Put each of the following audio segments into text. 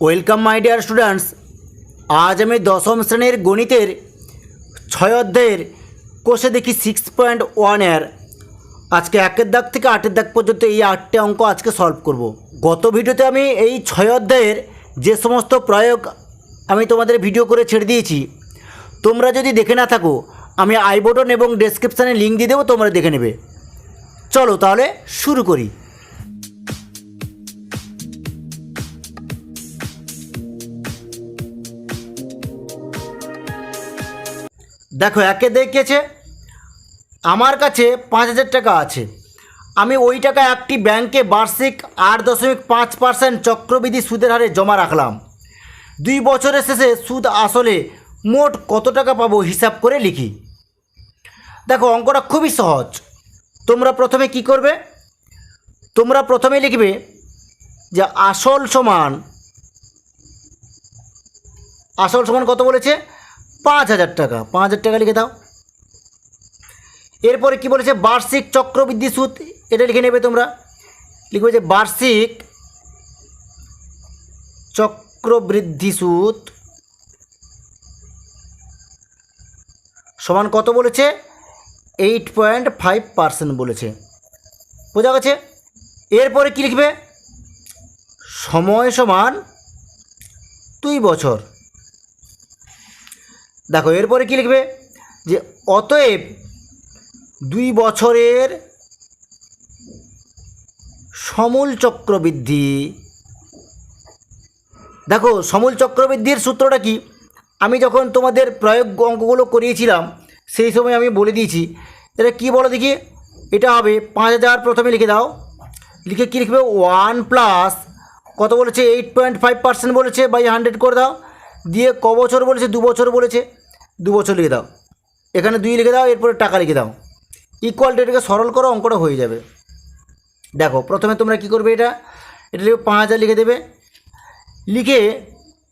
Welcome my dear students. আজ আমি দশম শ্রেণীর গণিতের 6 অধ্যায়ের কোষে দেখি 6.1 আজকে 1 দাগ থেকে 8 দাগ পর্যন্ত এই 8টে অঙ্ক আজকে সলভ করব। গত ভিডিওতে আমি এই 6 অধ্যায়ের যে সমস্ত প্রয়োগ আমি তোমাদের ভিডিও করে ছেড়ে দিয়েছি, তোমরা যদি দেখে না থাকো আমি আই বাটন এবং ডেসক্রিপশানে লিঙ্ক দিয়ে দেবো, তোমরা দেখে নেবে। চলো তাহলে শুরু করি। দেখো, একে দেখিয়েছে আমার কাছে 5,000 টাকা আছে। আমি ওই টাকা একটি ব্যাংকে বার্ষিক 8.5% চক্রবৃদ্ধি সুদের হারে জমা রাখলাম। 2 বছরের শেষে সুদ আসলে মোট কত টাকা পাবো হিসাব করে লিখি। দেখো, অঙ্কটা খুবই সহজ। তোমরা প্রথমে কি করবে? তোমরা প্রথমে লিখবে যে আসল সমান কত বলেছে? 5,000 টাকা। 5,000 টাকা লিখে দাও। এরপরে কি বলেছে? বার্ষিক চক্রবৃদ্ধি সুদ, এটা লিখে নেবে। তোমরা লিখবে যে বার্ষিক চক্রবৃদ্ধি সুদ সমান কত বলেছে? 8.5% বলেছে। বোঝা গেছে? এরপরে কি লিখবে? সময় সমান 2 বছর। দেখো, এরপরে কি লিখবে? যে অতএব 2 বছরের সমূল চক্রবৃদ্ধি। দেখো, সমূল চক্রবৃদ্ধির সূত্রটা কি? আমি যখন তোমাদের প্রয়োগ অঙ্কগুলো করিয়েছিলাম সেই সময় আমি বলে দিয়েছি। এটা কি বলো দেখি? এটা হবে 5,000। প্রথমে লিখে দাও। লিখে কি লিখবে? 1 প্লাস কত বলেছে? 8.5% বলেছে, বাই 100 করে দাও। দিয়ে ক বছর বলেছে? 2 বছর বলেছে। 2 বছর লিখে দাও। এখানে 2 লিখে দাও। এরপরে টাকা লিখে দাও। ইকুয়াল টু, এটাকে সরল করো, অঙ্কটা হয়ে যাবে। দেখো, প্রথমে তোমরা কি করবে? এটা লিখবে 5,000 লিখে দেবে। লিখে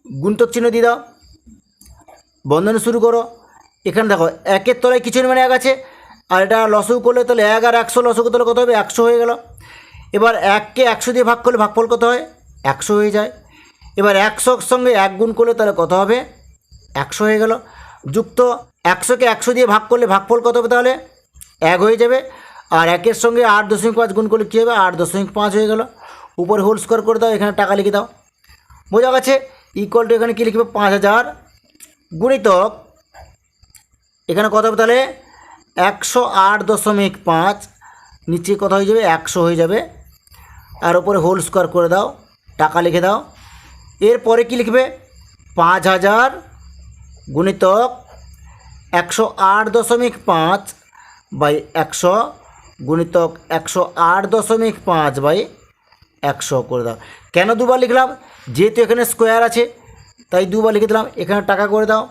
গুণিতক চিহ্ন দিয়ে দাও, বন্ধনী শুরু করো। এখানে দেখো, একের তলায় কিছু মানে 1 আছে, আর এটা লসগু করলে তাহলে 1 আর 100 লসগু করলে কত হবে? 100 হয়ে গেল। এবার 1কে 100 দিয়ে ভাগ করলে ভাগফল কত হয়? 100 হয়ে যায়। এবার 100 সঙ্গে 1 গুণ করলে তাহলে কত হবে? 100 হয়ে গেল। যুক্ত 100কে 100 দিয়ে ভাগ করলে ভাগফল কত হবে? তাহলে 1 হয়ে যাবে। আর 1-এর সঙ্গে 8.5 গুণ করলে কী হবে? 8.5 হয়ে গেল। উপরে হোল স্কোয়ার করে দাও, এখানে টাকা লিখে দাও। বোঝা গেছে? ইকুয়াল টু, এখানে কী লিখবে? 5,000 গুণিতক এখানে কত হবে? তাহলে 108.5, নিচে কত হয়ে যাবে? 100 হয়ে যাবে। আর উপরে হোল স্কোয়ার করে দাও, টাকা লিখে দাও। এরপরে কি লিখবে? 5,000 গুণিতক 108.5 বাই 100 গুণিতক 108.5 বাই 100 করে দাও। কেন দুবার লিখলাম? যেহেতু এখানে স্কোয়ার আছে তাই দুবার লিখে দিলাম। এখানে টাকা করে দাও।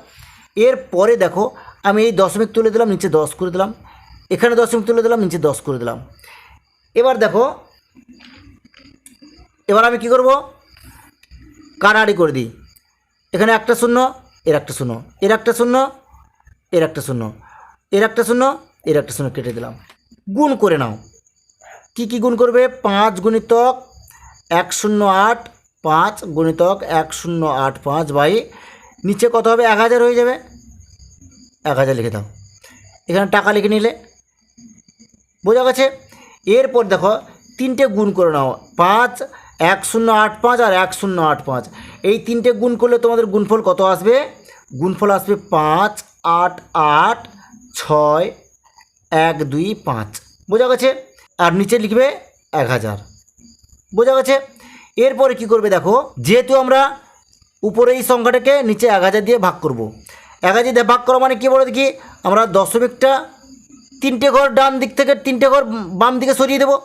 এরপরে দেখো, আমি এই দশমিক তুলে দিলাম, নিচে 10 করে দিলাম। এখানে দশমিক তুলে দিলাম, নিচে 10 করে দিলাম। এবার দেখো, এবার আমি কি করব? কাটাকাটি করে দিই। এখানে একটা শূন্য, এর একটা শূন্য, এর একটা শূন্য, এর একটা শূন্য, এর একটা শূন্য, এর একটা শূন্য কেটে দিলাম। গুণ করে নাও। কি কি গুণ করবে? 5 গুণিতক 108.5 গুণিতক 108.5 বাই নিচে কত হবে? 1,000 হয়ে যাবে। 1,000 লিখে দাও। এখানে টাকা লিখে নিলে। বোঝা গেছে? এরপর দেখো, 3টে গুণ করে নাও। 5, 1085 আর 1085, এই 3টে গুণ করলে তোমাদের গুণফল কত আসবে? গুণফল আসবে 5, 8, 8, 6, 1, 2, 5। বোঝা গেছে? আর নিচে লিখবে 1,000। বোঝা গেছে? এরপরে কি করবে? দেখো, যেহেতু আমরা উপরে এই সংখ্যাটাকে নিচে 1,000 দিয়ে ভাগ করব। 1,000 দিয়ে ভাগ করা মানে কী বলো দেখি? আমরা দশমিকটা 3টে ঘর ডান দিক থেকে 3টে ঘর বাম দিকে সরিয়ে দেবো।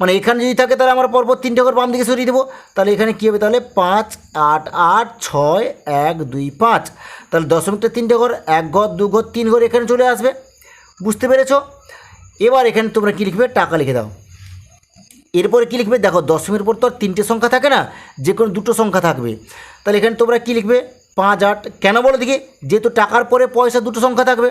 মানে এখানে যদি থাকে তাহলে আমরা পরপর 3টে ঘর বাম দিকে সরিয়ে দেবো। তাহলে এখানে কী হবে? তাহলে 5, 8, 8, 6, 1, 2, 5। তাহলে দশমিকটা 3টে ঘর, 1 ঘর, 2 ঘর, 3 ঘর এখানে চলে আসবে। বুঝতে পেরেছো? এবার এখানে তোমরা কী লিখবে? টাকা লিখে দাও। এরপরে কী লিখবে? দেখো, দশমিকের পর তো আর 3টে সংখ্যা থাকে না, যে কোনো 2টো সংখ্যা থাকবে। তাহলে এখানে তোমরা কী লিখবে? 5, 8। কেন বলো দেখি? যেহেতু টাকার পরে পয়সা 2টো সংখ্যা থাকবে,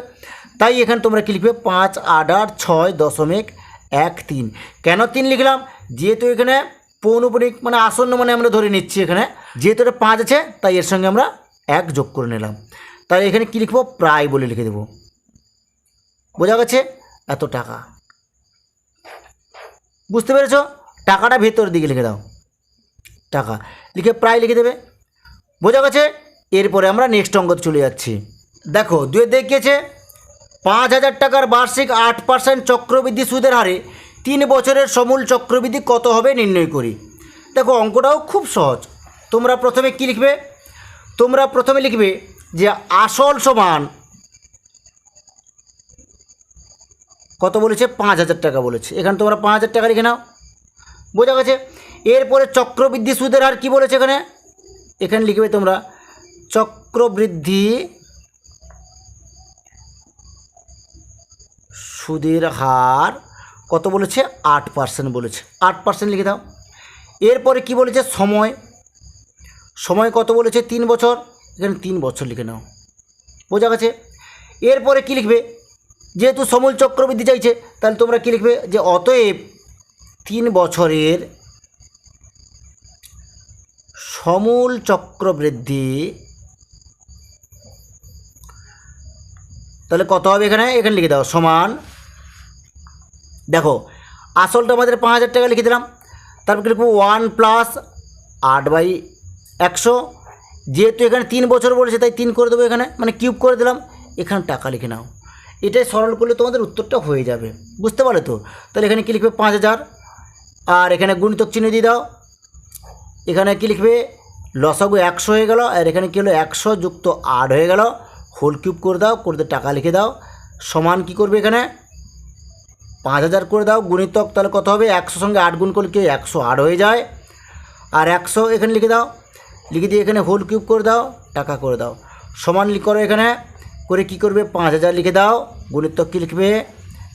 তাই এখানে তোমরা কী লিখবে? 5, 8, 8, 6.13। কেন 3 লিখলাম? যেহেতু এখানে পৌনপুনিক মানে আসন্ন মানে আমরা ধরে নিচ্ছি এখানে, যেহেতু এটা 5 আছে তাই এর সঙ্গে আমরা 1 যোগ করে নিলাম। তাই এখানে কী লিখবো, প্রায় বলে লিখে দেবো। বোঝা গেছে? এত টাকা। বুঝতে পেরেছ? টাকাটা ভেতরের দিকে লিখে দাও, টাকা লিখে প্রায় লিখে দেবে। বোঝা গেছে? এরপরে আমরা নেক্সট অঙ্ক চলে যাচ্ছি। দেখো 2 দেখিয়েছে 5,000 টাকার বার্ষিক 8% চক্রবৃদ্ধি সুদের হারে 3 বছরের সমূল চক্রবৃদ্ধি কত হবে নির্ণয় করি। দেখো অঙ্কটাও খুব সহজ। তোমরা প্রথমে কি লিখবে, তোমরা প্রথমে লিখবে যে আসল সমান কত বলেছে, 5,000 টাকা বলেছে, এখানে তোমরা 5,000 টাকা লিখে নাও। বোঝা গেছে? এরপরে চক্রবৃদ্ধি সুদের হার কী বলেছে, এখানে লিখবে তোমরা চক্রবৃদ্ধি সুদের হার কত বলেছে, 8% বলেছে, 8% লিখে দাও। এরপরে কি বলেছে, সময়, সময় কত বলেছে, 3 বছর, এখানে 3 বছর লিখে নাও। বোঝা গেছে? এরপরে কি লিখবে, যেহেতু সমূল চক্রবৃদ্ধি চাইছে তাহলে তোমরা কি লিখবে যে অতএব 3 বছরের সমূল চক্রবৃদ্ধি তাহলে কত হবে, এখানে লিখে দাও সমান। দেখো আসলটা আমাদের 5,000 টাকা লিখে দিলাম, তারপর লিখবো 1 + 8/100। যেহেতু এখানে 3 বছর বলেছে তাই 3 করে দেবো, এখানে মানে কিউব করে দিলাম, এখানে টাকা লিখে নাও। এটাই সরল করলে তোমাদের উত্তরটা হয়ে যাবে। বুঝতে পারলে তো? তাহলে এখানে কী লিখবে, 5,000, আর এখানে গুণিতক চিহ্ন দিয়ে দাও। এখানে কী লিখবে, লসাগু 100 হয়ে গেল, আর এখানে কী হলো 100 যুক্ত 8 হয়ে গেল, হোল কিউব করে দাও, করে টাকা লিখে দাও। সমান কী করবে, এখানে 5,000 করে দাও, গুণিতক তাহলে কত হবে, 100 সঙ্গে 8 গুণ করলে কি 108 হয়ে যায়, আর 100 এখানে লিখে দাও, লিখে দিয়ে এখানে হোল কিউব করে দাও, টাকা করে দাও। সমান করো এখানে করে কি করবে, 5,000 লিখে দাও, গুণিতক কী লিখবে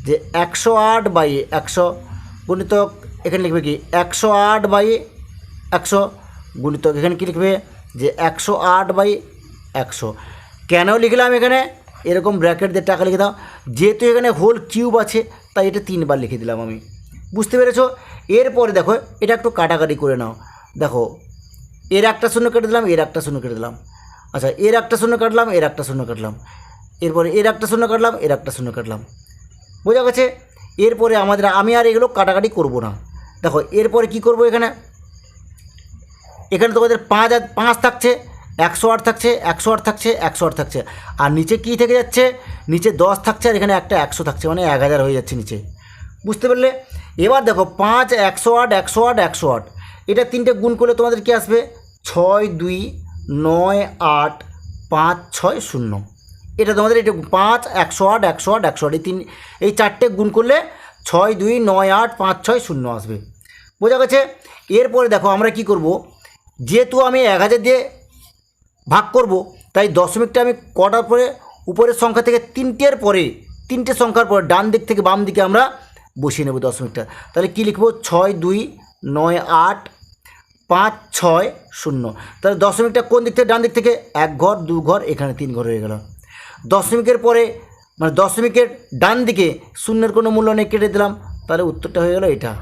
যে 108/100, গুণিতক এখানে লিখবে কি 108/100, গুণিতক এখানে কী লিখবে যে 108/100। কেন লিখলাম এখানে এরকম ব্র্যাকেট দিয়ে টাকা লিখে দাও, যেহেতু এখানে হোল কিউব আছে তাই এটা 3 বার লিখে দিলাম আমি। বুঝতে পেরেছো? এরপরে দেখো এটা একটু কাটাকাটি করে নাও। দেখো এর একটা শূন্য কেটে দিলাম, এর একটা শূন্য কেটে দিলাম, আচ্ছা এর একটা শূন্য কাটলাম, এর একটা শূন্য কাটলাম, এরপরে এর একটা শূন্য কাটলাম, এর একটা শূন্য কাটলাম। বোঝা গেছে? এরপরে আমি আর এগুলো কাটাকাটি করব না। দেখো এরপরে কি করব, এখানে তোমাদের 5 থাকছে, 108 থাকছে, 108 থাকছে, 108 থাকছে, আর নিচে কী থেকে যাচ্ছে, নিচে 10 থাকছে, আর এখানে একটা 100 থাকছে, মানে 1000 হয়ে যাচ্ছে নিচে। বুঝতে পারলে? এবার দেখো 5, 108, 108, 108, এটা 3টে গুণ করলে তোমাদের কি আসবে, 6, 2, 9, 8, 5, 6, 0। এটা তোমাদের এটা 5, 108, 108, 108 এই 4টে গুণ করলে 6, 2, 9, 8, 5, 6, 0 আসবে। বোঝা গেছে? এরপরে দেখো আমরা কি করব, যেহেতু আমি 1000 দিয়ে ভাগ করব তাই দশমিকটা আমি কটার পরে উপরের সংখ্যা থেকে 3টের পরে 3টে সংখ্যার পরে ডান দিক থেকে বাম দিকে আমরা বসিয়ে নেব দশমিকটা। তাহলে কি লিখব, 6, 2, 9, 8, 5, 6, 0। তাহলে দশমিকটা কোন দিক থেকে, ডান দিক থেকে 1 ঘর 2 ঘর, এখানে 3 ঘর হয়ে গেল। দশমিকের পরে মানে দশমিকের ডান দিকে শূন্যের কোনো মূল্য নেই, কেটে দিলাম, তাহলে উত্তরটা হয়ে গেল এটা,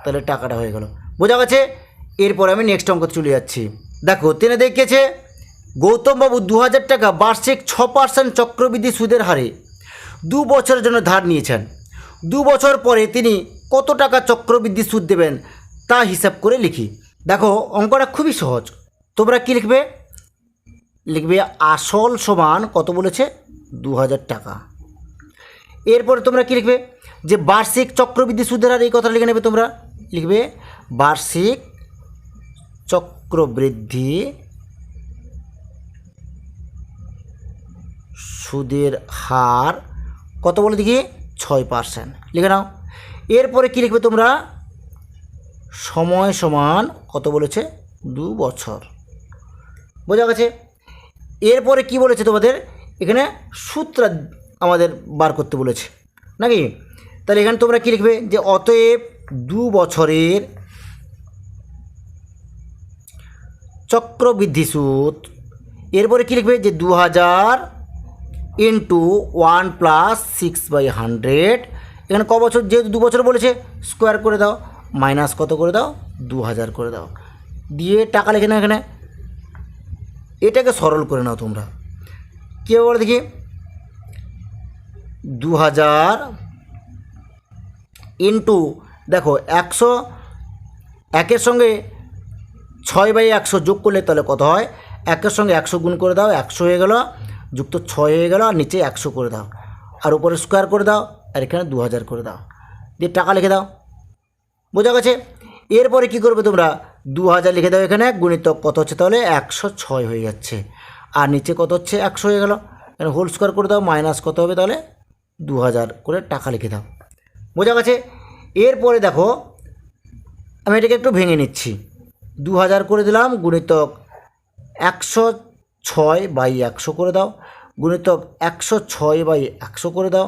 তাহলে টাকাটা হয়ে গেল। বোঝা গেছে? এরপরে আমি নেক্সট অঙ্ক চলে যাচ্ছি। দেখো 3 দেখিয়েছে গৌতমবাবু 2,000 টাকা বার্ষিক 6% চক্রবৃদ্ধি সুদের হারে 2 বছরের জন্য ধার নিয়েছেন। 2 বছর পরে তিনি কত টাকা চক্রবৃদ্ধি সুদ দেবেন তা হিসাব করে লিখি। দেখো অঙ্কটা খুবই সহজ। তোমরা কি লিখবে, লিখবে আসল সমান কত বলেছে, 2,000 টাকা। এরপরে তোমরা কি লিখবে, যে বার্ষিক চক্রবৃদ্ধি সুদের হার, এই কথাটা লিখে নেবে। তোমরা লিখবে বার্ষিক চক্রবৃদ্ধি সুদের হার কত বলে দেখি, 6% লিখে নাও। এরপরে কি লিখবে তোমরা, সময় সমান কত বলেছে, 2 বছর। বোঝা গেছে? এরপরে কি বলেছে তোমাদের, এখানে সূত্র আমাদের বার করতে বলেছে নাকি। তাহলে এখানে তোমরা কি লিখবে, যে অতএব 2 বছরের চক্রবৃদ্ধি সুদ, এরপরে কি লিখবে, যে 2,000 × 1 + 6/100। এখানে ক বছর, যেহেতু 2 বছর বলেছে স্কোয়ার করে দাও, মাইনাস কত করে দাও, 2,000 করে দাও, দিয়ে টাকা লিখে নাও। এখানে এটাকে সরল করে নাও তোমরা। কীভাবে বলো দেখি, 2000 ইন্টু, দেখো 100, 1-এর সঙ্গে 6/100 যোগ করলে তাহলে কত হয়, 1-এর সঙ্গে 100 গুণ করে দাও, 100 হয়ে গেল, যুক্ত 6 হয়ে গেল, আর নিচে 100 করে দাও, আর উপরে স্কোয়ার করে দাও, আর এখানে 2000 করে দাও, দিয়ে টাকা লিখে দাও। বোঝা গেছে? এরপরে কি করবে তোমরা, 2000 লিখে দাও এখানে, গুণিতক কত হচ্ছে তাহলে 106 হয়ে যাচ্ছে, আর নিচে কত হচ্ছে 100 হয়ে গেল, এখানে হোল স্কোয়ার করে দাও, মাইনাস কত হবে তাহলে 2000 করে টাকা লিখে দাও। বোঝা গেছে? এরপরে দেখো আমি এটাকে একটু ভেঙে নিচ্ছি, 2000 করে দিলাম, গুণিতক 106/100 করে দাও, গুণিতক 106/100 করে দাও,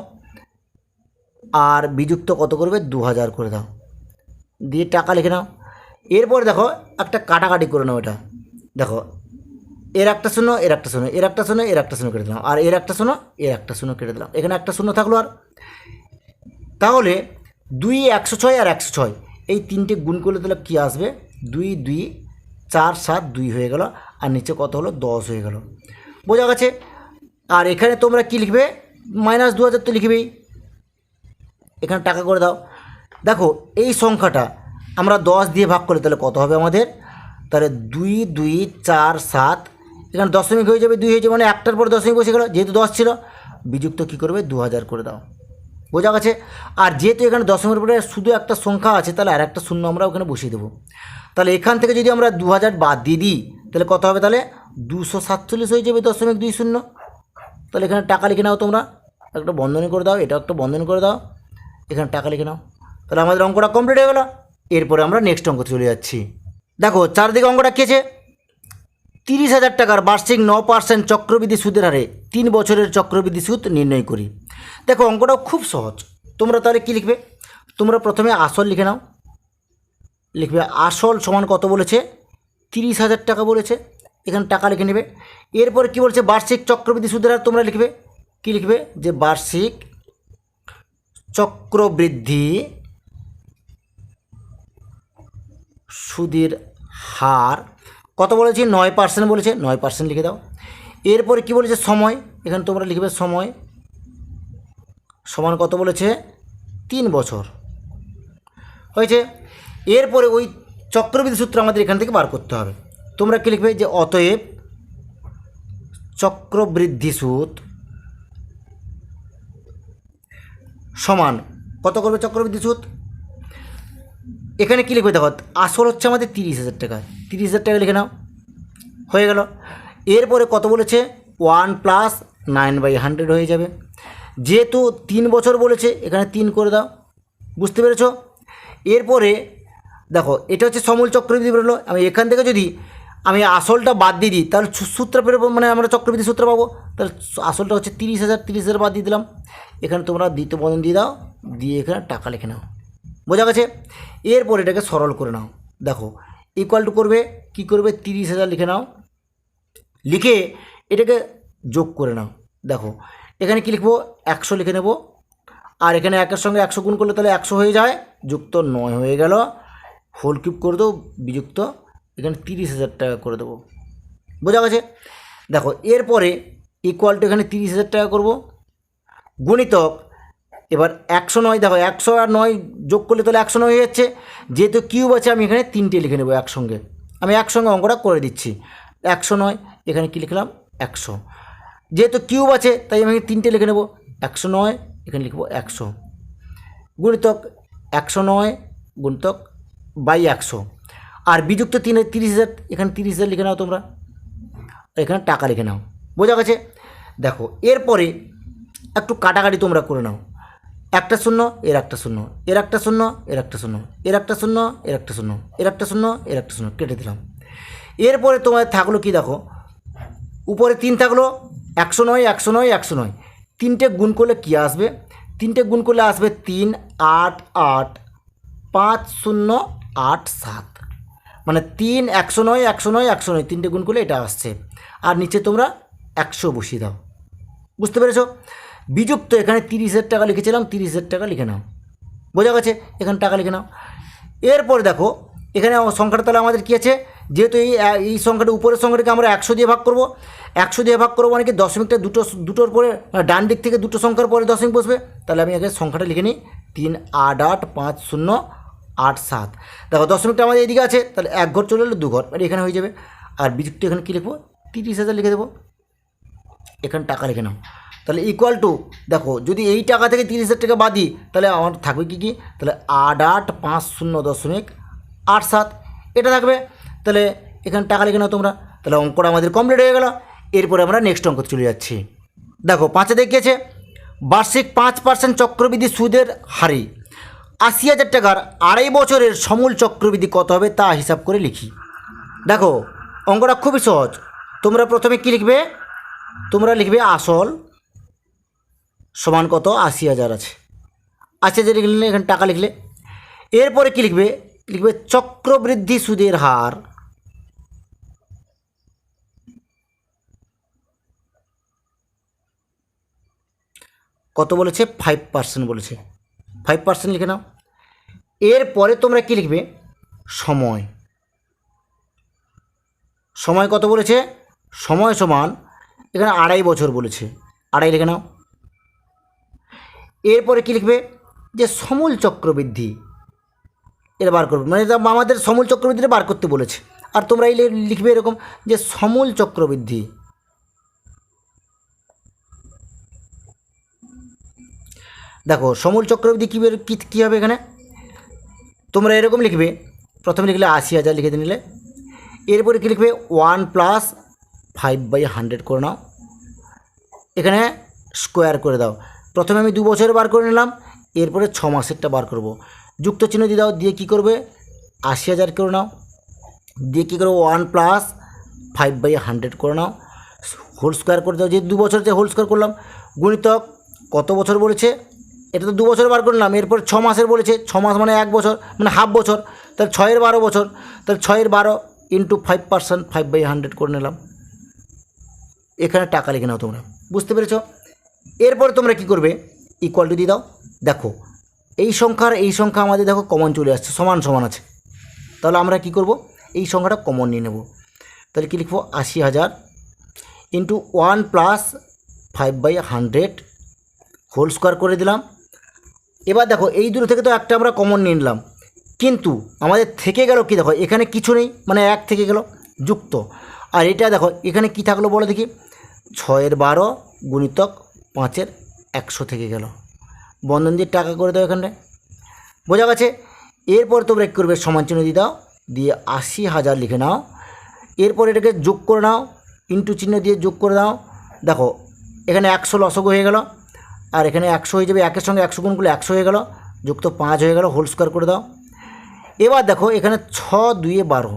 আর বিযুক্ত কত করবে 2000 করে দাও, দিয়ে টাকা লিখে নাও। এরপরে দেখো একটা কাটাকাটি করে নাও, এটা দেখো এর একটা শূন্য, এর একটা শূন্য, এর একটা শূন্য, এর একটা শূন্য কেটে দিলাম, আর এর একটা শূন্য, এর একটা শূন্য কেটে দিলাম, এখানে একটা শূন্য থাকলো। আর তাহলে 2, 106 আর 106 এই তিনটে গুণ করলে তাহলে কী আসবে, 2, 2, 4, 7, 2 হয়ে গেল, আর নিচে কত হলো 10 হয়ে গেল। বোঝা গেছে? আর এখানে তোমরা কি লিখবে, -2000 তো লিখবেই, এখানে টাকা করে দাও। দেখো এই সংখ্যাটা আমরা 10 দিয়ে ভাগ করলে তাহলে কত হবে আমাদের, তাহলে 2, 2, 4, 7, এখানে দশমিক হয়ে যাবে, 2 হয়ে যাবে, মানে একটার পর দশমিক বসে গেল, যেহেতু 10 ছিল, বিযুক্ত কী করবে 2000 করে দাও। বোঝা গেছে? আর যেহেতু এখানে দশমিকের পরে শুধু একটা সংখ্যা আছে, তাহলে আর একটা শূন্য আমরা ওখানে বসিয়ে দেবো। তাহলে এখান থেকে যদি আমরা 2000 বাদ দিয়ে দিই তাহলে কত হবে, তাহলে 247 হয়ে যাবে, 0.20। তাহলে এখানে টাকা লিখে নাও তোমরা, একটা বন্ধনী করে দাও, এটা একটা বন্ধনী করে দাও, এখানে টাকা লিখে নাও। তাহলে আমাদের অঙ্কটা কমপ্লিট হয়ে গেল। এরপরে আমরা নেক্সট অঙ্ক চলে যাচ্ছি। দেখো চারদিকে অঙ্কটা কী আছে, 30,000 টাকার বার্ষিক 9% চক্রবৃদ্ধি সুদের হারে 3 বছরের চক্রবৃদ্ধি সুদ নির্ণয় করি। দেখো অঙ্কটাও খুব সহজ। তোমরা তাহলে কী লিখবে, তোমরা প্রথমে আসল লিখে নাও, লিখবে আসল সমান কত বলেছে, 30,000 টাকা বলেছে, এখানে টাকা লিখে নেবে। এরপরে কী বলছে, বার্ষিক চক্রবৃদ্ধি সুদের হার তোমরা লিখবে, কী লিখবে, যে বার্ষিক চক্রবৃদ্ধি সুদের হার কত বলেছি, 9% বলেছে, 9% লিখে দাও। এরপরে কী বলেছে, সময়, এখানে তোমরা লিখবে সময় সমান কত বলেছে, 3 বছর হয়েছে। এরপরে ওই চক্রবৃদ্ধি সূত্র আমাদের এখান থেকে বার করতে হবে। তোমরা কী লিখবে, যে অতএব চক্রবৃদ্ধি সুদ সমান কত করবে চক্রবৃদ্ধি সুদ, এখানে কী লিখবে, দেখো আসল হচ্ছে আমাদের 30,000 টাকা, 30,000 টাকা লিখে নাও, হয়ে গেল। এরপরে কত বলেছে, 1 + 9/100 হয়ে যাবে। যেহেতু 3 বছর বলেছে, এখানে 3 করে দাও, বুঝতে পেরেছো? এরপরে দেখো এটা হচ্ছে সমূল চক্রবৃদ্ধি বেরোলো। আমি এখান থেকে যদি আমি আসলটা বাদ দিয়ে দিই তাহলে সূত্র বেরোবো, মানে আমরা চক্রবৃদ্ধি সূত্র পাবো। তাহলে আসলটা হচ্ছে 30,000 বাদ দিয়ে দিলাম, এখানে তোমরা দ্বিতীয় বন্ধন দিয়ে দাও, দিয়ে এখানে টাকা লিখে নাও। বোঝা গেছে? এরপর এটাকে সরল করে নাও। দেখো ইকুয়াল টু করবে, কি করবে, 30,000 লিখে নাও, লিখে এটাকে যোগ করে নাও। দেখো এখানে কি লিখবো, 100 লিখে নেব, আর এখানে 1-এর সঙ্গে 100 গুণ করলে তাহলে 100 হয়ে যায়, যুক্ত 9 হয়ে গেল, হোল কিউব করে দেবো, বিযুক্ত এখানে 30,000 টাকা করে দেবো। বোঝা গেছে? দেখো এরপরে ইকুয়াল টু এখানে 30,000 টাকা করব, গুণিতক এবার 109, দেখো 100 আর 9 যোগ করলে তাহলে 109 হয়ে যাচ্ছে। যেহেতু কিউব আছে আমি এখানে 3টে লিখে নেব একসঙ্গে, আমি একসঙ্গে অঙ্কটা করে দিচ্ছি। 109 এখানে কি লিখলাম, 100, যেহেতু কিউব আছে তাই আমি 3টে লিখে নেব, 109 এখানে লিখব 100, গুণিতক 109 গুণিতক বাই 100, আর বিযুক্ত 30,000, এখানে 30,000 লিখে নাও তোমরা, এখানে টাকা লিখে নাও। বোঝা গেছে? দেখো এরপরে একটু কাটাকাটি তোমরা করে নাও, একটা শূন্য, এর একটা শূন্য, এর একটা শূন্য, এর একটা শূন্য, এর একটা শূন্য, এর একটা শূন্য, এর একটা শূন্য, এর একটা শূন্য, কেটে দিলাম। এরপরে তোমার থাকলো কি, দেখো উপরে 3 থাকলো, 109, 109, 109, 3টে গুণ করলে কী আসবে, 3টে গুণ করলে আসবে 3, 8, 8, 5, 0, 8, 7, মানে 3, 109, 109, 109, 3টে গুণ করলে এটা আসছে, আর নিচে তোমরা 100 বসিয়ে দাও। বুঝতে পেরেছো? বিযুক্ত এখানে 30,000 টাকা লিখেছিলাম, 30,000 টাকা লিখে নাও। বোঝা গেছে? এখানে টাকা লিখে নাও। এরপরে দেখো এখানে সংখ্যাটা তাহলে আমাদের কী আছে, যেহেতু এই সংখ্যাটা উপরের সংখ্যাটাকে আমরা 100 দিয়ে ভাগ করব, 100 দিয়ে ভাগ করবো মানে কি দশমিকটা দুটোর পরে ডান দিক থেকে দুটো সংখ্যার পরে দশমিক বসবে। তাহলে আমি আগে সংখ্যাটা লিখে নিই 3885087। দেখো দশমিকটা আমাদের এদিকে আছে, তাহলে 1 ঘর চলে এলো 2 ঘর, মানে এখানে হয়ে যাবে। আর বিযুক্তি এখানে কী লিখবো 30,000 লিখে দেবো, এখানে টাকা লিখে নাও। তাহলে ইকুয়াল টু দেখো যদি এই টাকা থেকে 30,000 টাকা বাদ দিই তাহলে আমার থাকবে কী তাহলে 8850.87 এটা থাকবে। তাহলে এখানে টাকা লিখে নাও তোমরা। তাহলে অঙ্কটা আমাদের কমপ্লিট হয়ে গেল। এরপরে আমরা নেক্সট অঙ্ক চলে যাচ্ছি। দেখো 5-এ দেখিয়েছে বার্ষিক 5% চক্রবৃদ্ধি সুদের হারে 80,000 টাকার 2.5 বছরের সমূল চক্রবৃদ্ধি কত হবে তা হিসাব করে লিখি। দেখো অঙ্কটা খুবই সহজ। তোমরা প্রথমে কী লিখবে, তোমরা লিখবে আসল সমান কত 80,000 আছে, 80,000 লিখলে এখানে টাকা লিখলে। এরপরে কী লিখবে, লিখবে চক্রবৃদ্ধি সুদের হার কত বলেছে 5% বলেছে, 5% লিখে নাও। এরপরে তোমরা কী লিখবে সময়, সময় কত বলেছে, সময় সমান এখানে 2.5 বছর বলেছে, 2.5 লিখে নাও। এরপরে কী লিখবে যে সমূল চক্রবৃদ্ধি এটা বার করবে, মানে আমাদের সমূল চক্রবৃদ্ধিটা বার করতে বলেছে। আর তোমরা এই লিখবে এরকম যে সমূল চক্রবৃদ্ধি, দেখো সমূল চক্রবৃদ্ধি কী হবে এখানে তোমরা এরকম লিখবে। প্রথমে লিখলে 80,000 লিখে নিলে। এরপরে কী লিখবে 1 + 5/100 করে নাও, এখানে স্কোয়ার করে দাও। প্রথমে আমি 2 বছরে বার করে নিলাম, এরপরে 6 মাসেরটা বার করব। যুক্ত চিহ্ন দিয়ে দাও, দিয়ে কী করবে 80,000 করে নাও, দিয়ে কী করবো 1 + 5/100 করে নাও, হোল স্কোয়ার করে দাও। যে 2 বছর যে হোল স্কোয়ার করলাম, গুণিতক কত বছর বলেছে, এটা তো 2 বছর বার করলাম। এরপর 6 মাসের বলেছে, 6 মাস মানে 1 বছর মানে হাফ বছর, তাহলে 6 12 বছর, তাহলে 6 12 × 5%, 5/100 করে নিলাম। এখানে টাকা লিখে নাও তোমরা, বুঝতে পেরেছ। এরপরে তোমরা কি করবে ইকুয়াল টু দিয়ে দাও। দেখো এই সংখ্যার এই সংখ্যা আমাদের দেখো কমন চলে আসছে, সমান সমান আছে। তাহলে আমরা কি করব এই সংখ্যাটা কমন নিয়ে নেব। তাহলে কী লিখবো 80,000 × 1 + 5/100 হোল স্কোয়ার করে দিলাম। এবার দেখো এই দুটো থেকে তো একটা আমরা কমন নিয়ে নিলাম, কিন্তু আমাদের থেকে গেল কি, দেখো এখানে কিছু নেই মানে 1 থেকে গেল যুক্ত। আর এটা দেখো এখানে কি থাকলো বলো দেখি 6 12 গুণিতক 5 100 থেকে গেল, বন্ধন দিয়ে টাকা করে দাও এখানে, বোঝা গেছে। এরপর তোমরা কী করবে সমান চিহ্ন দিয়ে দাও, দিয়ে 80,000 লিখে নাও। এরপর এটাকে যোগ করে নাও, ইন্টু চিহ্ন দিয়ে যোগ করে দাও। দেখো এখানে 100 লসগু হয়ে গেল, আর এখানে 100 হয়ে যাবে, 1 এর সঙ্গে 100 গুণ করলে 100 হয়ে গেল, যুক্ত 5 হয়ে গেল, হোল স্কোয়ার করে দাও। এবার দেখো এখানে 6 2 12,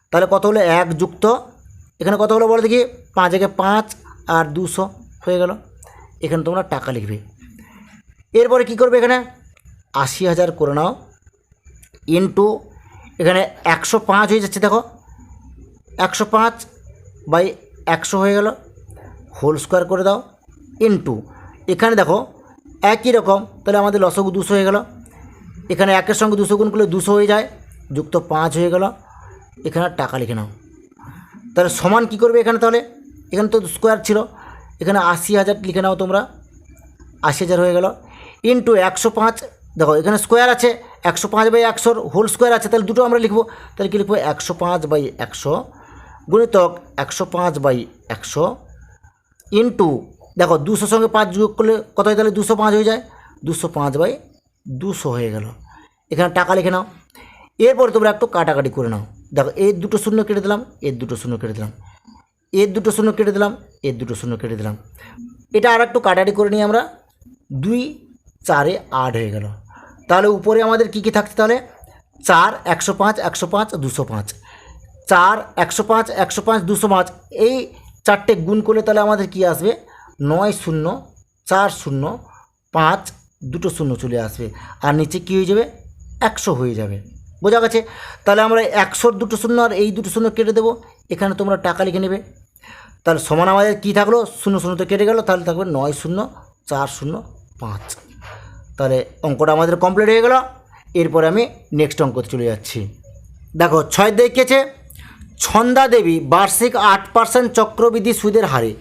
তাহলে কত হলো 1 যুক্ত এখানে কত হলো বলো দেখি 5 একে 5 আর 200 হয়ে গেল। এখানে তোমরা টাকা লিখবে। এরপরে কি করবে এখানে 80,000 করে নাও, ইন্টু এখানে 105 হয়ে যাচ্ছে, দেখো 105/100 হয়ে গেল, হোল স্কোয়ার করে দাও, ইন্টু এখানে দেখো একই রকম, তাহলে আমাদের লসগু 200 হয়ে গেল। এখানে 1 এর সঙ্গে 200 গুণ করলে 200 হয়ে যায়, যুক্ত 5 হয়ে গেল। এখানে টাকা লিখে নাও। তাহলে সমান কি করবে এখানে, তাহলে এখানে তো স্কোয়ার ছিল, এখানে 80,000 লিখে নাও তোমরা, 80,000 হয়ে গেল, ইন্টু 105। দেখো এখানে স্কোয়ার আছে, 105/100 হোল স্কোয়ার আছে, তাহলে দুটো আমরা লিখবো। তাহলে কী লিখবো 105/100 গুণিতক 105/100 ইন্টু দেখো 200 সঙ্গে 5 যোগ করলে কত হয়, তাহলে 205 হয়ে যায়, 205/200 হয়ে গেল। এখানে টাকা লিখে নাও। এরপর তোমরা একটু কাটাকাটি করে নাও। দেখো এর দুটো শূন্য কেটে দিলাম, এর দুটো শূন্য কেটে দিলাম, এর দুটো শূন্য কেটে দিলাম, এর দুটো শূন্য কেটে দিলাম। এটা আর একটু কাটাকাটি করে নিই আমরা, 2 4 8 হয়ে গেল। তাহলে উপরে আমাদের কী কী থাকছে, তাহলে 4 105 105 205, 4 105 105 205, এই চারটে গুণ করলে তাহলে আমাদের কি আসবে 9 0 4 0 5 দুটো শূন্য চলে আসবে, আর নিচে কী হয়ে যাবে 100 হয়ে যাবে, বোঝা গেছে। তাহলে আমরা 100 দুটো শূন্য আর এই দুটো শূন্য কেটে দেবো, এখানে তোমরা টাকা লিখে নেবে। তাহলে সমান আমাদের কী থাকলো 0 0 তো কেটে গেল, তাহলে থাকবে 9 0 4 0 5। তাহলে অঙ্কটা আমাদের কমপ্লিট হয়ে গেল। এরপরে আমি নেক্সট অঙ্কতে চলে যাচ্ছি। দেখো 6 দেখিয়েছে ছন্দা দেবী বার্ষিক 8% চক্রবৃদ্ধি সুদের হারে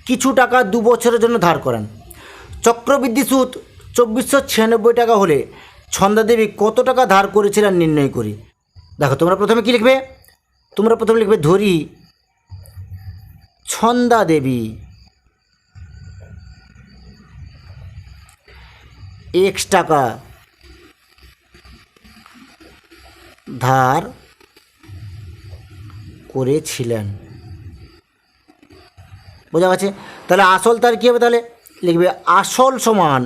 কিছু টাকা 2 বছরের জন্য ধার করেন। চক্রবৃদ্ধি সুদ 2496 টাকা হলে ছন্দা দেবী কত টাকা ধার করেছিলেন নির্ণয় করি। দেখো তোমরা প্রথমে কি লিখবে, তোমরা প্রথমে লিখবে ধরি ছন্দা দেবী x টাকা ধার করেছিলেন। বোঝা গেছে? তাহলে আসল তার কী হবে, তাহলে লিখবে আসল সমান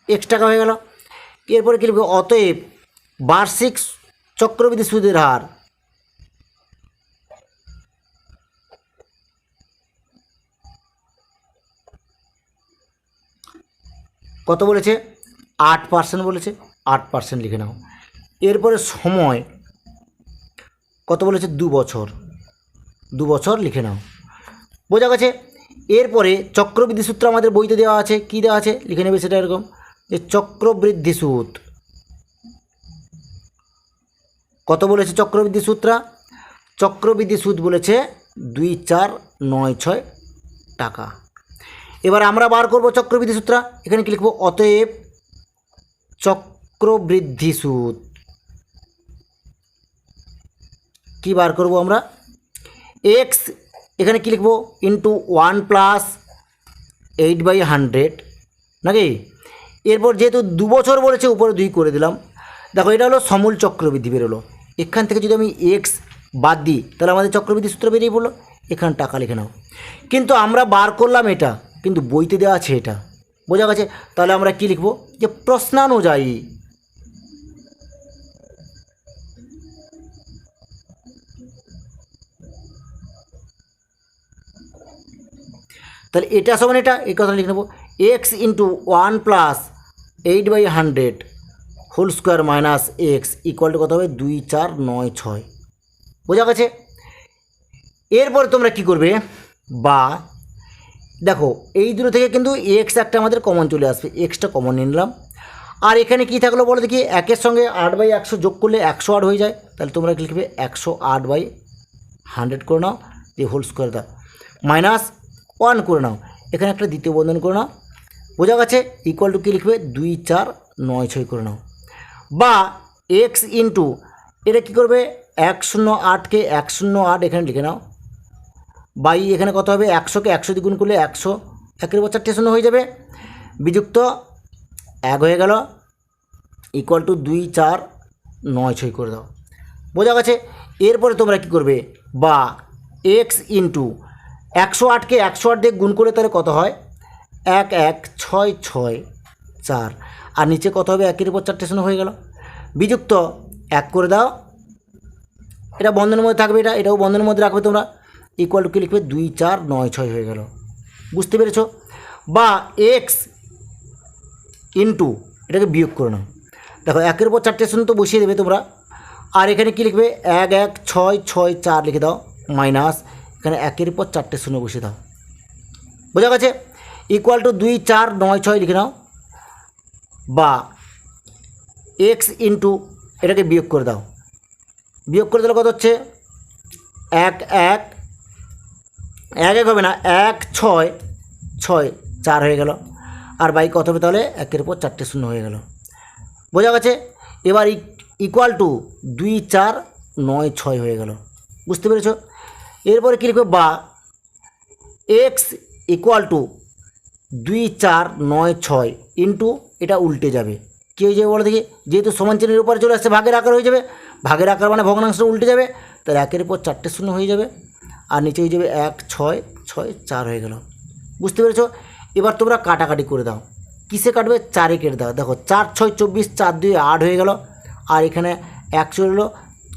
x টাকা হয়ে গেল। এরপরে কী লিখবে, অতএব বার্ষিক চক্রবৃদ্ধি সুদের হার কত বলেছে, 8% বলেছে, 8% লিখে নাও। এরপরে সময় কত বলেছে, 2 বছর, 2 বছর লিখে নাও। বোঝা গেছে? এরপরে চক্রবৃদ্ধি সূত্র আমাদের বইতে দেওয়া আছে, কি দেওয়া আছে লিখে নেবে, সেটা এরকম যে চক্রবৃদ্ধি সুদ কত বলেছে, চক্রবৃদ্ধি সূত্রা চক্রবৃদ্ধি সুদ বলেছে 2496 টাকা। এবার আমরা বার করব চক্রবৃদ্ধি সূত্রা, এখানে কি লিখব, অতএব চক্রবৃদ্ধি সুদ কি বার করব আমরা, এক্স এখানে কি লিখব, ইন্টু 1 + 8/100 নাকি। এরপর যেহেতু 2 বছর বলেছে উপরে 2 করে দিলাম। দেখো এটা হলো সমূল চক্রবৃদ্ধি বেরোলো। এখান থেকে যদি আমি এক্স বাদ দিই তাহলে আমাদের চক্রবৃদ্ধি সূত্র বেরিয়ে পড়লো। এখানে টাকা লিখে নাও। কিন্তু আমরা বার করলাম এটা, কিন্তু বইতে দেওয়া আছে এটা। বোঝা গেছে? তাহলে আমরা কি লিখব, যে প্রশ্নানুযায়ী তাহলে এটা সমান এটা, এই কথা লিখে নেব, x into 1 + 8/100 whole square minus x equal to কত হবে, 2496। বোঝা গেছে? এরপরে তোমরা কি করবে, বা দেখো এই দুটো থেকে কিন্তু এক্স একটা আমাদের কমন চলে আসবে, এক্সটা কমন নিয়ে নিলাম। আর এখানে কি থাকলো বলো দেখি, 1-এর সঙ্গে 8/100 যোগ করলে 108 হয়ে যায়। তাহলে তোমরা কি লিখবে, 108/100 করে নাও, দিয়ে হোল স্কোয়ার দাও, মাইনাস 1 করে নাও, এখানে একটা দ্বিতীয় বন্ধন করে নাও। বোঝা গেছে? ইকুয়াল টু কী লিখবে, 2496 করে নাও। বা এক্স ইন্টু এটা কী করবে, 108কে 108 এখানে লিখে নাও, বাই এখানে কত হবে, 100কে 100 দিয়ে গুণ করলে 100, 1-এর উপর 4টে শূন্য হয়ে যাবে, বিযুক্ত 1 হয়ে গেল, ইকুয়াল টু 2496 করে দাও। বোঝা গেছে? এরপরে তোমরা কি করবে, বা এক্স ইন্টু 108কে 108 দিয়ে গুণ করে তাহলে কত হয়, 11664, আর নিচে কত হবে, 1-এর উপর 4টে শূন্য হয়ে গেল, বিযুক্ত 1 করে দাও, এটা বন্ধনের মধ্যে থাকবে, এটাও বন্ধনের মধ্যে রাখবে তোমরা, ইকুয়াল টু কি লিখবে, 2496 হয়ে গেল। বুঝতে পেরেছ? বা এক্স ইন্টু এটাকে বিয়োগ করে নাও। দেখো 1-এর উপর 4টে শূন্য তো বসিয়ে দেবে তোমরা, আর এখানে কি লিখবে, 11664 লিখে দাও, মাইনাস এখানে 1-এর উপর 4টে শূন্য বসিয়ে দাও। বোঝা গেছে? ইকুয়াল টু 2496 লিখে নাও। বা এক্স ইন্টু এটাকে বিয়োগ করে দাও, বিয়োগ করে দিলে কত হচ্ছে, 1 হবে না, 16664 হয়ে গেল, আর বাই কত হবে তাহলে, 1-এর উপর 4টে শূন্য হয়ে গেল। বোঝা গেছে? এবার ইকুয়াল টু 2496 হয়ে গেল। বুঝতে পেরেছ? এরপরে কী লিখবে, বা এক্স ইকুয়াল টু 2496 ইন্টু এটা উল্টে যাবে, কী হয়ে যাবে বলো দেখি, যেহেতু সমান চিহ্নের উপরে চলে আসছে ভাগের আকার হয়ে যাবে, ভাগের আকার মানে ভগ্নাংশটা উল্টে যাবে, তাহলে 1-এর উপর 4টে শূন্য হয়ে যাবে, আর নিচে হয়ে যাবে 1664 হয়ে গেল। বুঝতে পেরেছ? এবার তোমরা কাটাকাটি করে দাও, কিসে কাটবে, 4-এ কেটে দাও। দেখো 4 6 24, 4 2 8 হয়ে গেল, আর এখানে 1 চলে এলো,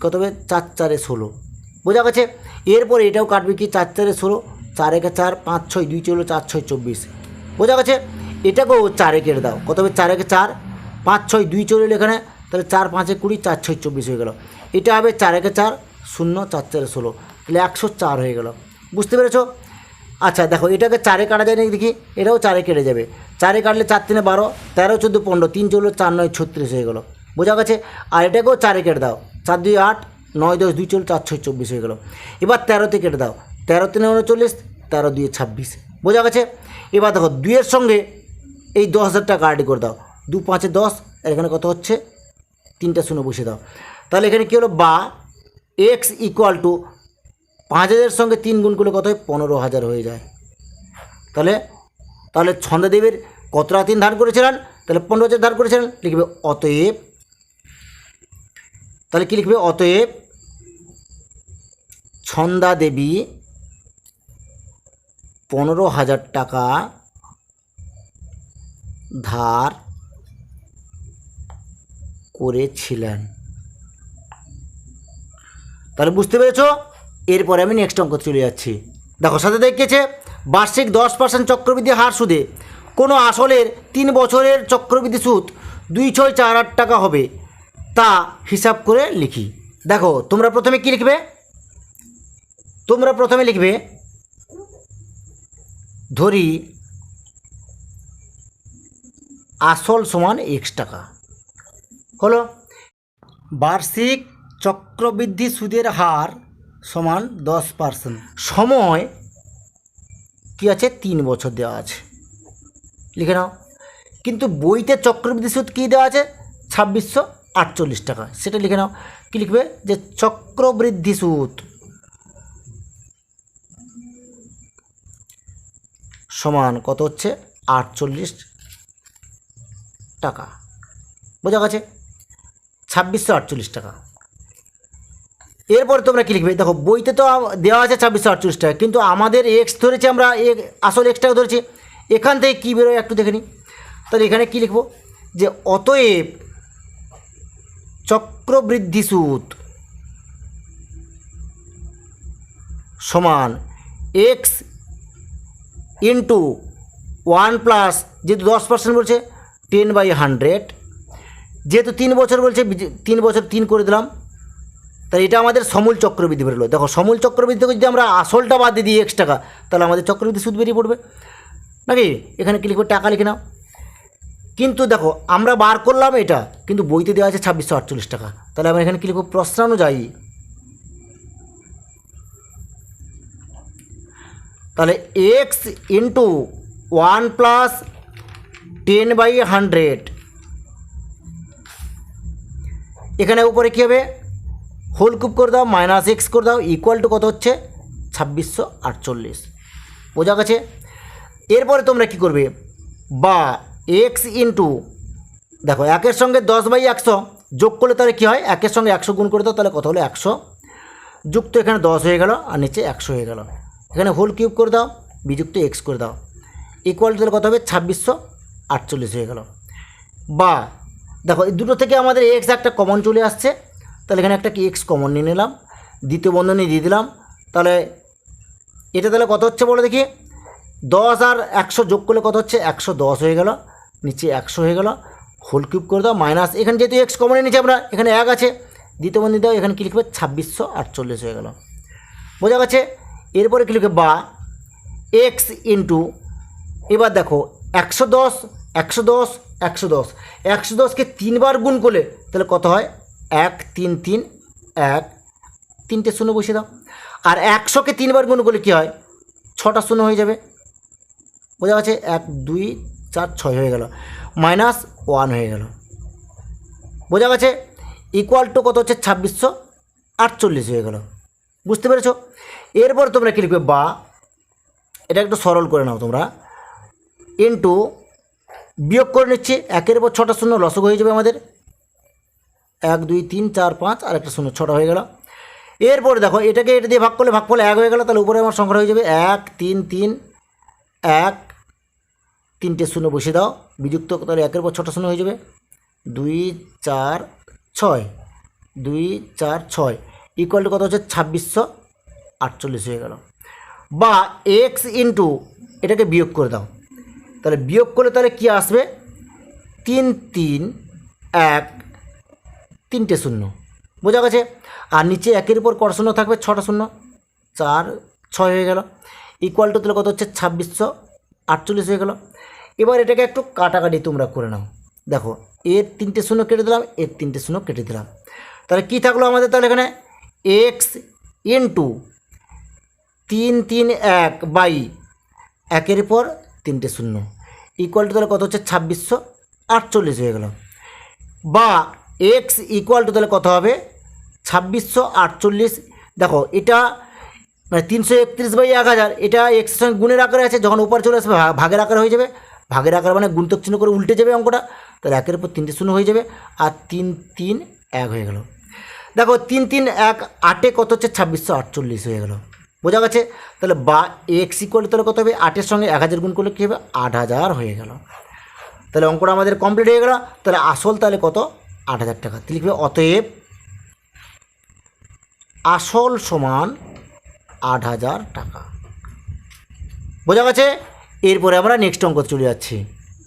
কত হবে, 4 4 16। বোঝা গেছে? এরপরে এটাও কাটবে কি, 4 4 16, 4 1 4, 5 6 2 চলো, 4 6 24। বোঝা গেছে? এটাকেও 4-এ কেটে দাও, কত হবে, 4 1 4, 5 6 2 চলে এলো এখানে, তাহলে 4 5 20, 4 6 24 হয়ে গেল। এটা হবে 4 1 4 0, 4 4 16, তাহলে 104 হয়ে গেল। বুঝতে পেরেছো? আচ্ছা দেখো এটাকে 4-এ কাটা যায় নাকি দেখি, এটাও 4-এ কেটে যাবে, 4-এ কাটলে 4 3 12, 13 14 15, 3 চলো 4 9 36 হয়ে গেল। বোঝা গেছে? আর এটাকেও 4-এ কেটে দাও, 4 2 8, 9 10 2 চল 4 6 24 হয়ে গেল। এবার 13তে কেটে দাও, 13 3 39, 13 2 26, বোঝা গেছে। এবার দেখো 2 এর সঙ্গে এই 10,000 টাকা কাটি করে দাও, 2 5 10, আর এখানে কত হচ্ছে 3টা শূন্য বসে দাও। তাহলে এখানে কী হলো, বা x ইকুয়াল টু 5,000 সঙ্গে 3 গুণ করলে কত হয়, 15,000 হয়ে যায়। তাহলে ছন্দাদেবীর কত টাকা তিনি ধার করেছিলেন, তাহলে 15,000 ধার করেছিলেন, লিখবে অতএব, তাহলে কি লিখবে, অতএব ছন্দাদেবী 15,000 টাকা ধার করেছিলেন। তাহলে বুঝতে পেরেছ। এরপরে আমি নেক্সট অঙ্ক চলে যাচ্ছি। দেখো সাথে দেখেছে, বার্ষিক 10% চক্রবৃদ্ধি হার সুদে কোনো আসলের 3 বছরের চক্রবৃদ্ধি সুদ 2,648 টাকা হবে, তা হিসাব করে লিখি। দেখো তোমরা প্রথমে কি লিখবে, তোমরা প্রথমে লিখবে, ধরি আসল সমান x টাকা হলো, বার্ষিক চক্রবৃদ্ধি সুদের হার সমান 10%, সময় কি আছে, 3 বছর দেওয়া আছে, লিখে নাও। কিন্তু বইতে চক্রবৃদ্ধি সুদ কী দেওয়া আছে, 2648 টাকা, সেটা লিখে নাও। কি লিখবে, যে চক্রবৃদ্ধি সুদ সমান কত হচ্ছে, 48 টাকা, বোঝা গেছে, 2648 টাকা। এরপরে তোমরা কী লিখবে, দেখো বইতে তো দেওয়া আছে 2648 টাকা, কিন্তু আমাদের এক্স ধরেছি আমরা, আসল এক্স টাকা ধরেছি, এখান থেকে কী বেরোয় একটু দেখে নিই। তাহলে এখানে কী লিখব, যে অতএব চক্রবৃদ্ধি সুদ সমান এক্স ইন্টু 1 প্লাস, যেহেতু 10% বলছে 10/100, যেহেতু 3 বছর বলছে 3 বছর 3 করে দিলাম, তাহলে এটা আমাদের সমূল চক্রবৃদ্ধি বেরোলো। দেখো সমূল চক্রবৃদ্ধি থেকে যদি আমরা আসলটা বাদ দিয়ে দিই x টাকা, তাহলে আমাদের চক্রবৃদ্ধি সুদ বেরিয়ে পড়বে নাকি। এখানে কি লিখবো, টাকা লিখে নাও। কিন্তু দেখো আমরা বার করলাম এটা, কিন্তু বইতে দেওয়া আছে 2648 টাকা, তাহলে আমরা এখানে কি লিখবো, প্রশ্নানুযায়ী, তাহলে x ইন্টু 1 প্লাস 10/100, এখানে উপরে কী হবে, হোল কিউব করে দাও, মাইনাস x করে দাও, ইকুয়াল টু কত হচ্ছে, 2648, বোঝা গেছে। এরপরে তোমরা কি করবে, বা x ইন্টু, দেখো 1-এর সঙ্গে 10/100 যোগ করলে তাহলে কী হয়, 1-এর সঙ্গে 100 গুণ করে দাও, তাহলে কত হলো 100, যুক্ত এখানে 10 হয়ে গেল, আর নিচে 100 হয়ে গেল, এখানে হোল কিউব করে দাও, বিযুক্ত x করে দাও, ইকুয়াল টু তাহলে কত হবে, 2648 হয়ে গেল। বা দেখো এই দুটো থেকে আমাদের x একটা কমন চলে আসছে, তাহলে এখানে একটা কি x কমন নিয়ে নিলাম, দ্বিতীয় বন্ধনী দিয়ে দিলাম, তাহলে এটা তাহলে কত হচ্ছে বলো দেখি, 10 আর 100 যোগ করলে কত হচ্ছে, 110 হয়ে গেল, নিচে 100 হয়ে গেল, হোল কিউব করে দাও, মাইনাস এখানে যেহেতু x কমনে নিচে আমরা, এখানে 1 আছে, দ্বিতীয় বন্ধনী দাও, এখানে কী লিখবে, 2648 হয়ে গেল, বোঝা গেছে। এরপরে কী লিখবে, বা x ইন্টু, এবার দেখো 110 110 110, 110কে 3 বার গুণ করলে তাহলে কত হয়, 1 3 3 1, 3টে শূন্য বসিয়ে দাও, আর 100কে 3 বার গুণ করলে কী হয়, 6টা শূন্য হয়ে যাবে, বোঝা গেছে, 1 2 4 6 হয়ে গেল, মাইনাস 1 হয়ে গেল, বোঝা গেছে, ইকুয়াল টু কত হচ্ছে, 2648 হয়ে গেল, বুঝতে পেরেছো। এরপর তোমরা কী লিখবে, বা এটা একটু সরল করে নাও তোমরা, ইন্টু, বিয়োগ করে নিচ্ছি, 1-এর উপর 6টা শূন্য লসগু হয়ে যাবে আমাদের, 1 2 3 4 5, আর একটা শূন্য, 6টা হয়ে গেল। এরপরে দেখো এটাকে এটা দিয়ে ভাগ করলে 1 হয়ে গেল, তাহলে উপরে আমার সংখ্যা হয়ে যাবে 1 3 3 1, 3টে শূন্য বসিয়ে দাও, বিযুক্ত, তাহলে 1-এর উপর 6টা শূন্য হয়ে যাবে, 2 4 6, 2 4 6, ইকুয়াল টু কত হচ্ছে, 2648 হয়ে গেল। বা x ইন্টু, এটাকে বিয়োগ করে দাও, তাহলে বিয়োগ করলে তাহলে কী আসবে, 3 3 1, 3টে শূন্য, বোঝা গেছে, আর নিচে 1-এর উপর কত শূন্য থাকবে, 6টা শূন্য, 4 6 হয়ে গেল, ইকুয়াল টু তাহলে কত হচ্ছে, 2648 হয়ে গেল। এবার এটাকে একটু কাটাকাটি তোমরা করে নাও, দেখো এর 3টে শূন্য কেটে দিলাম, এর 3টে শূন্য কেটে দিলাম, তাহলে কী থাকলো আমাদের, তাহলে এখানে এক্স ইন্টু 3 3 1/1 ইকুয়াল টু তাহলে কত হচ্ছে 2648 হয়ে গেল। বা এক্স ইকুয়াল টু তাহলে কত হবে 2648। দেখো এটা মানে 331/1000, এটা এক্সের সঙ্গে গুণের আকারে আছে, যখন উপর চলে আসবে ভাগের আকারে হয়ে যাবে। ভাগের আকার মানে গুণিতক চিহ্ন করে উল্টে যাবে অঙ্কটা, তাহলে 1-এর উপর 3টে শূন্য হয়ে যাবে আর 3 3 1 হয়ে গেল। দেখো 3 3 1 8-এ কত হচ্ছে 2648 হয়ে গেল। বোঝা গেছে? তাহলে বা এক্স ইকুয়াল তাহলে কত হবে 8-এর সঙ্গে 1000 গুণ করলে কী হবে 8000 হয়ে গেল। তাহলে অঙ্কটা আমাদের কমপ্লিট হয়ে গেল। তাহলে আসল তাহলে কত 8000 টাকা। লিখবে অতএব আসল সমান 8000 টাকা। বোঝা গেছে? এরপরে আমরা নেক্সট অঙ্ক চলে যাচ্ছি।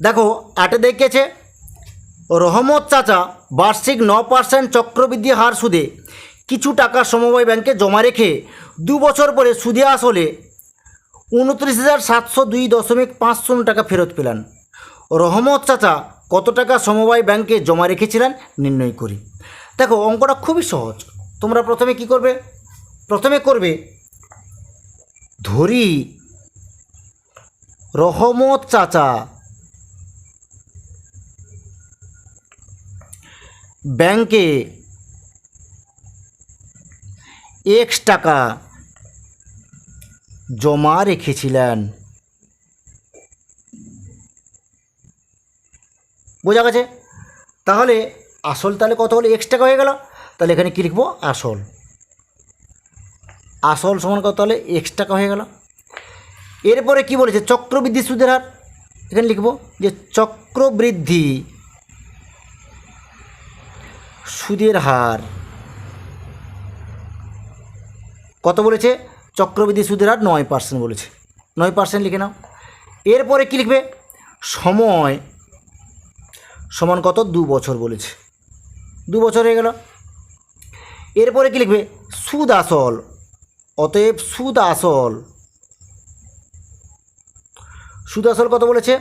দেখো 8-এ দেখেছে রহমত চাচা বার্ষিক 9% চক্রবৃদ্ধি হার সুদে কিছু টাকা সমবায় ব্যাংকে জমা রেখে 2 বছর পরে সুদে আসলে 29,702.50 টাকা ফেরত পেলেন। রহমত চাচা কত টাকা সমবায় ব্যাংকে জমা রেখেছিলেন নির্ণয় করি। দেখো অঙ্কটা খুবই সহজ। তোমরা প্রথমে কি করবে, প্রথমে করবে ধরি রহমত চাচা ব্যাংকে এক্স টাকা জমা রেখেছিলেন। বোঝা গেছে? তাহলে আসল তাহলে কত হলো এক্স টাকা হয়ে গেল। তাহলে এখানে কী লিখবো আসল, আসল সমান কত হলে এক্স টাকা হয়ে গেল। এরপরে কি বলেছে চক্রবৃদ্ধি সুদের হার, এখানে লিখব যে চক্রবৃদ্ধি সুদের হার কত বলেছে, চক্রবৃদ্ধি সুদের হার 9% বলেছে, 9% লিখে নাও। এরপরে কি লিখবে সময় সমান কত 2 বছর বলেছে, 2 বছর হয়ে গেল। এরপরে কি লিখবে সুদ আসল, অতএব সুদ আসল, সুদ আসল কত বলেছে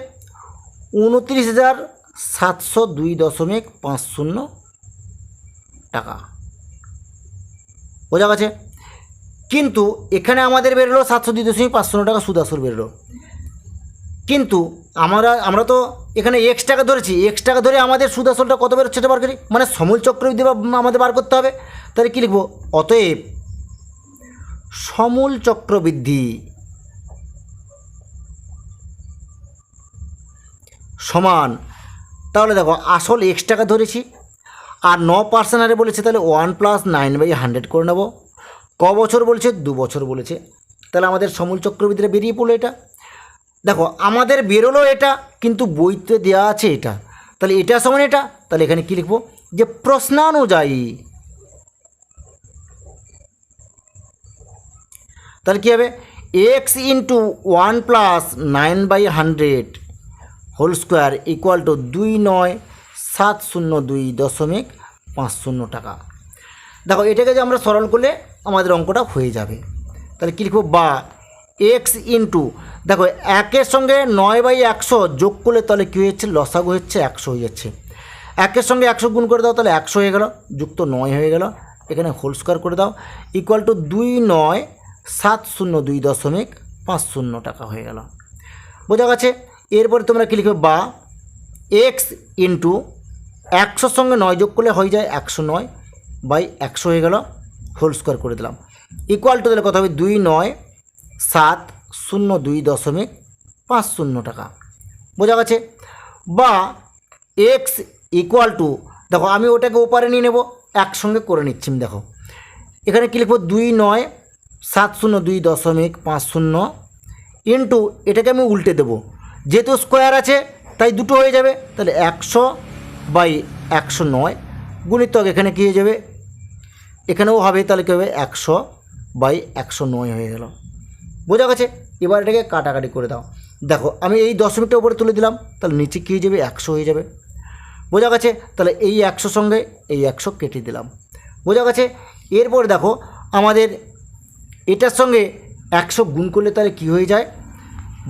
29,702.50 টাকা। বোঝা গেছে? কিন্তু এখানে আমাদের বেরোলো 702.50 টাকা সুদ আসল বেরোলো, কিন্তু আমরা তো এখানে এক্স টাকা ধরেছি, এক্স টাকা ধরে আমাদের সুদ আসলটা কত বেরোচ্ছে সেটা বার করি, মানে সমূল চক্রবৃদ্ধি আমাদের বার করতে হবে। তাহলে কী লিখব অতএব সমূল চক্রবৃদ্ধি সমান, তাহলে দেখো আসল এক্স টাকা ধরেছি আর 9% হারে বলেছে, তাহলে 1 + 9/100 করে নেব। ক বছর বলছে 2 বছর বলেছে, তাহলে আমাদের সমূল চক্রবৃদ্ধিটা বেরিয়ে পড়লো এটা। দেখো আমাদের বেরোলো এটা, কিন্তু বইতে দেওয়া আছে এটা, তাহলে এটা সমান এটা, তাহলে এখানে কী লিখব যে প্রশ্নানুযায়ী, তাহলে কী হবে x into 1 + 9/100 whole square equal to 29,702.50 টাকা। দেখো এটাকে যে আমরা সরল করলে আমাদের অঙ্কটা হয়ে যাবে। তাহলে কী লিখব বা এক্স ইন্টু, দেখো 1-এর সঙ্গে 9/100 যোগ করলে তাহলে কী হচ্ছে লসাগু হচ্ছে 100 হয়ে যাচ্ছে। 1-এর সঙ্গে 100 গুণ করে দাও, তাহলে 100 হয়ে গেল, যুক্ত 9 হয়ে গেল, এখানে হোল স্কোয়ার করে দাও ইকুয়াল টু 29,702.50 টাকা হয়ে গেল। বোঝা গেছে? এরপরে তোমরা কী লিখবে বা এক্স ইন্টু 100-র সঙ্গে 9 যোগ করলে হয়ে যায় 109/100 হয়ে গেল, হোল স্কোয়ার করে দিলাম ইকুয়াল টু তাহলে কত হবে 29,702.50 টাকা। বোঝা গেছে? বা এক্স ইকুয়াল টু, দেখো আমি ওটাকে ওপারে নিয়ে নেব, একসঙ্গে করে নিচ্ছি। দেখো এখানে কী লিখব 29,702.50 ইন্টু এটাকে আমি উল্টে দেবো, যেহেতু স্কোয়ার আছে তাই দুটো হয়ে যাবে, তাহলে 100/109 গুণিতক এখানে কী হয়ে যাবে এখানেও হবে, তাহলে কী হবে 100/109 হয়ে গেল। বোঝা গেছে? এবার এটাকে কাটাকাটি করে দাও। দেখো আমি এই দশমিকটা উপরে তুলে দিলাম, তাহলে নিচে কী হয়ে যাবে 100 হয়ে যাবে। বোঝা গেছে? তাহলে এই 100 সঙ্গে এই 100 কেটে দিলাম। বোঝা গেছে? এরপর দেখো আমাদের এটার সঙ্গে 100 গুণ করলে তাহলে কী হয়ে যায়,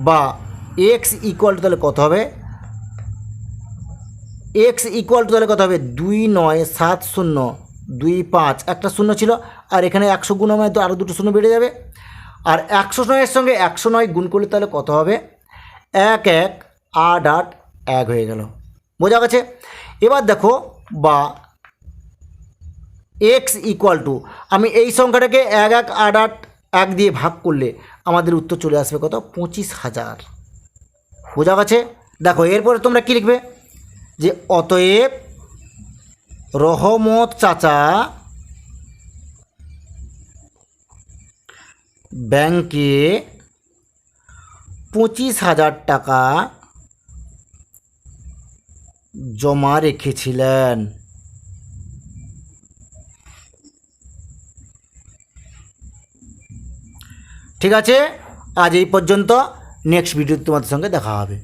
বা এক্স ইকুয়াল টু তাহলে কত হবে, এক্স ইকুয়াল টু তাহলে কত হবে 25, একটা শূন্য ছিল, আর এখানে 100 গুণ মানে তো আরও দুটো শূন্য বেড়ে যাবে। আর 109-এর সঙ্গে 109 গুণ করলে তাহলে কত হবে? 1 1 8 8 1 হয়ে গেল। বোঝা গেছে? এবার দেখো বা এক্স ইকুয়াল টু, আমি এই সংখ্যাটাকে 1 1 8 8 1 দিয়ে ভাগ করলে আমাদের উত্তর চলে আসবে কত? 25,000। বোঝা গেছে? দেখো এরপরে তোমরা কী লিখবে, যে অতএব রহমত চাচা ব্যাংকে 25,000 টাকা জমা রেখেছিলেন। ঠিক আছে, আজ এই পর্যন্ত। নেক্সট ভিডিওতে তোমাদের সঙ্গে দেখা হবে।